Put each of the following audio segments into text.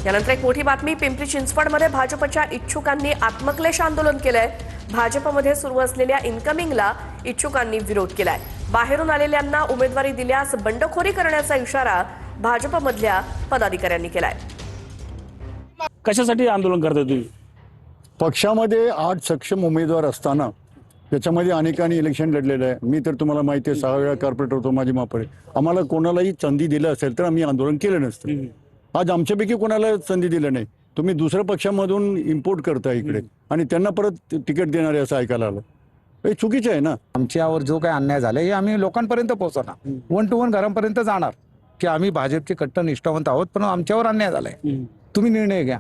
यानंतर एक मोठी बातमी, पिंपरी चिंचवडमध्ये भाजपच्या इच्छुकांनी आत्मक्लेश आंदोलन केलंय। भाजपमध्ये सुरू असलेल्या इन्कमिंगला इच्छुकांनी विरोध केलाय। बाहेरून आलेल्यांना उमेदवारी दिल्यास बंडखोरी करण्याचा इशारा भाजपमधल्या पदाधिकाऱ्यांनी केलाय। कशासाठी आंदोलन करता तुम्ही? पक्षामध्ये 8 सक्षम उमेदवार असताना त्याच्यामध्ये अनेकांनी इलेक्शन लढलेलं आहे। मी तर तुम्हाला माहिती आहे 6 वेळा कॉर्पोरेटर होतो माझी मापडे। आम्हाला कोणालाही संधी दिलं असेल तर आम्ही आंदोलन केलं नसतं। आज आमच्यापैकी कोणाला संधी दिलं नाही। तुम्ही दुसऱ्या पक्षामधून इम्पोर्ट करताय इकडे आणि त्यांना परत तिकीट देणारे असं ऐकायला आलं। हे चुकीचं आहे ना। आमच्यावर जो काही अन्याय झाला हे आम्ही लोकांपर्यंत पोहोचवणार, 1 to 1 घरापर्यंत जाणार की आम्ही भाजपचे कट्टर निष्ठावंत आहोत, पण आमच्यावर अन्याय झालाय, तुम्ही निर्णय घ्या,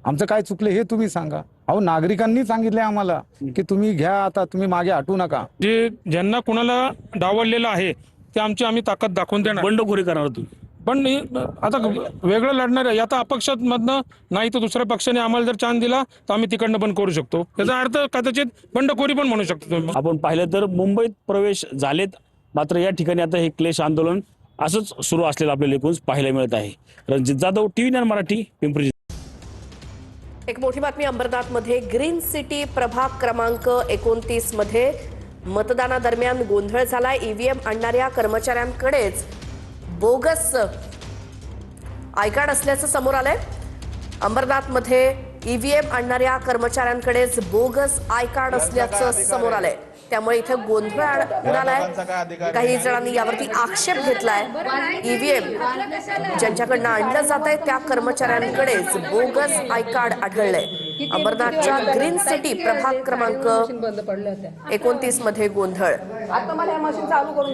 आमचं काय चुकलं हे तुम्ही सांगा। अहो नागरिकांनी सांगितलंय आम्हाला की तुम्ही घ्या, आता तुम्ही मागे हटू नका। जे ज्यांना कोणाला डावललेलं आहे ते आम्ही ताकद दाखवून देणार। बंडखोरी करणार तुम्ही? पण आता वेगळं लढणार आहे, आता अपक्षात मधनं नाही तर दुसऱ्या पक्षाने आम्हाला जर चान्स दिला तर आम्ही तिकडनं पण करू शकतो। याचा अर्थ कदाचित बंडखोरी पण म्हणू शकतो तुम्ही। आपण पाहिलं तर मुंबईत प्रवेश झालेत, मात्र या ठिकाणी आता हे क्लेश आंदोलन असंच सुरू असलेलं आपल्याला एकूण पाहायला मिळत आहे। रणजित जाधव, TV9 मराठी, पिंपरी। एक मोठी बातमी, अंबरनाथमध्ये ग्रीन सिटी प्रभाग क्रमांक 29 मध्ये मतदानादरम्यान गोंधळ झालाय। ईव्हीएम आणणाऱ्या कर्मचाऱ्यांकडेच बोगस आय कार्ड असल्याचं समोर आलंय। अंबरनाथमध्ये ईव्हीएम आणणाऱ्या कर्मचाऱ्यांकडेच बोगस आय कार्ड असल्याचं समोर आलंय। त्यामुळे इथे गोंधळ उडालाय। काही जणांनी यावरती आक्षेप घेतलाय। ईव्हीएम ज्यांच्याकडनं आणलं जात आहे त्या कर्मचाऱ्यांकडेच बोगस आय कार्ड आढळलंय। अंबरनाथच्या ग्रीन सिटी प्रभाग क्रमांक 29 मध्ये गोंधळ।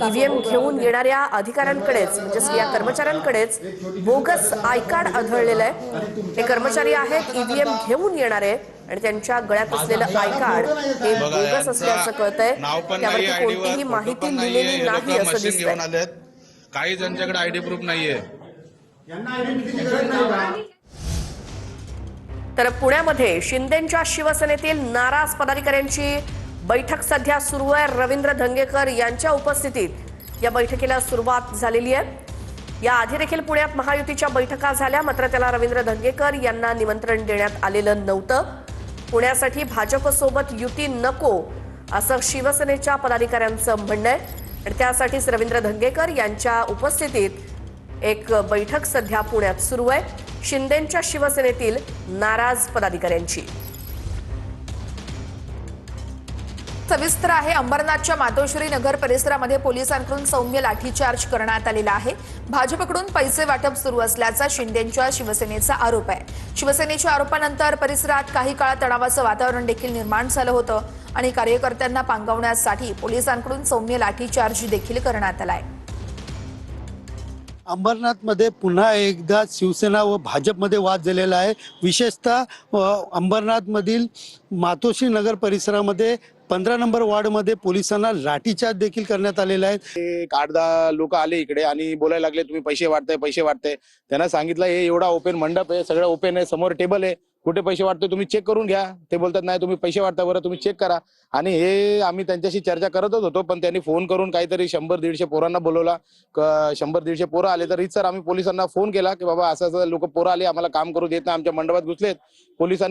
ईव्हीएम घेऊन येणाऱ्या अधिकाऱ्यांकडेच म्हणजेच या कर्मचाऱ्यांकडेच बोगस आय कार्ड आढळलेलं आहे। हे कर्मचारी आहेत ईव्हीएम घेऊन येणारे आणि त्यांच्या गळ्यात असलेलं आय कार्ड हे बोगस असल्याचं कळतंय। त्यावरती कोणतीही माहिती दिलेली नाही असं दिसतंय। काही ज्यांच्याकडे आयडी प्रूफ नाहीये। तर पुण्यामध्ये शिंदेंच्या शिवसेनेतील नाराज पदाधिकाऱ्यांची बैठक सध्या सुरू आहे। रवींद्र धंगेकर यांच्या उपस्थितीत या बैठकीला सुरुवात झालेली आहे। या आधी देखील पुण्यात महायुतीच्या बैठका झाल्या, मात्र त्याला रवींद्र धंगेकर यांना निमंत्रण देण्यात आलेलं नव्हतं। पुण्यासाठी भाजपसोबत युती नको असं शिवसेनेच्या पदाधिकाऱ्यांचं म्हणणं आहे आणि त्यासाठीच रवींद्र धंगेकर यांच्या उपस्थितीत एक बैठक सध्या पुण्यात सुरू आहे शिंदेंच्या शिवसेनेतील नाराज पदाधिकाऱ्यांची। सविस्तर आहे। अंबरनाथच्या मातोश्री नगर परिसरामध्ये पोलिसांकडून सौम्य लाठीचार्ज करण्यात आलेला आहे। भाजपकडून पैसे वाटप सुरू असल्याचा शिंदेंच्या शिवसेनेचा आरोप आहे। शिवसेनेच्या आरोपानंतर परिसरात काही काळ तणावाचं वातावरण देखील निर्माण झालं होतं आणि कार्यकर्त्यांना पांगवण्यासाठी पोलिसांकडून सौम्य लाठीचार्ज देखील करण्यात आलाय। अंबरनाथमध्ये पुन्हा एकदा शिवसेना व भाजपमध्ये वाद झालेला आहे। विशेषतः अंबरनाथमधील मातोश्री नगर परिसरामध्ये 15 नंबर वॉर्डमध्ये पोलिसांना लाठीचार्ज देखील करण्यात आलेला आहे। एक 8-10 लोक आले इकडे आणि बोलायला लागले तुम्ही पैसे वाटताय। त्यांना सांगितलं हे एवढा ओपन मंडप आहे, सगळं ओपन आहे, समोर टेबल आहे, कुठे पैसे वाटतोय तुम्ही चेक करून घ्या। ते बोलतात नाही तुम्ही पैसे वाटता, बरं तुम्ही चेक करा। आणि हे आम्ही त्यांच्याशी चर्चा करतच होतो, पण त्यांनी फोन करून काहीतरी 100-150 पोरांना बोलवला। 100-150 पोरं आले तर सर आम्ही पोलिसांना फोन केला की बाबा असं लोक पोरं आले, आम्हाला काम करू देत नाही, आमच्या मंडपात घुसलेत। पोलिस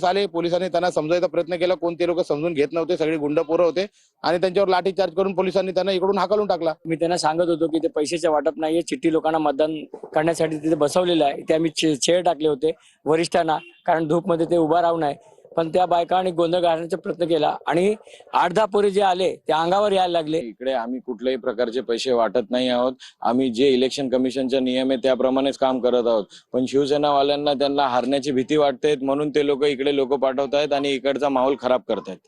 आले, पोलिसांनी त्यांना समजायचा प्रयत्न केला, कोणते लोक समजून घेत नव्हते, सगळे गुंड पोरं होते आणि त्यांच्यावर लाठीचार्ज करून पोलिसांनी त्यांना इकडून हाकलून टाकला। मी त्यांना सांगत होतो की ते पैशाचे वाटप नाहीये, चिठ्ठी लोकांना मतदान करण्यासाठी तिथे बसवलेलं आहे। ते आम्ही चेअर टाकले होते वरिष्ठांना, कारण धूपमध्ये ते उभा राहू नये, पण त्या बायकांनी गोंधळ घालण्याचा प्रयत्न केला आणि 8-10 पोरे जे आले ते अंगावर यायला लागले। इकडे आम्ही कुठल्याही प्रकारचे पैसे वाटत नाही आहोत। आम्ही जे इलेक्शन कमिशनचा नियम आहे त्याप्रमाणेच काम करत आहोत। पण शिवसेनावाल्यांना त्यांना हारण्याची भीती वाटते म्हणून ते लोक इकडे लोक पाठवतायत आणि इकडचा माहोल खराब करतायत।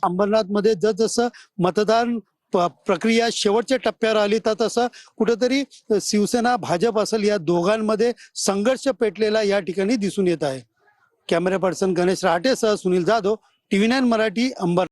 अंबरनाथमध्ये जसं मतदान प्रक्रिया शेवटच्या टप्प्यावर आली तर तसं कुठेतरी शिवसेना भाजप असेल या दोघांमध्ये संघर्ष पेटलेला या ठिकाणी दिसून येत आहे। कॅमेरा पर्सन गणेश राहटेसह सुनील जाधव, TV9 मराठी, अंबर।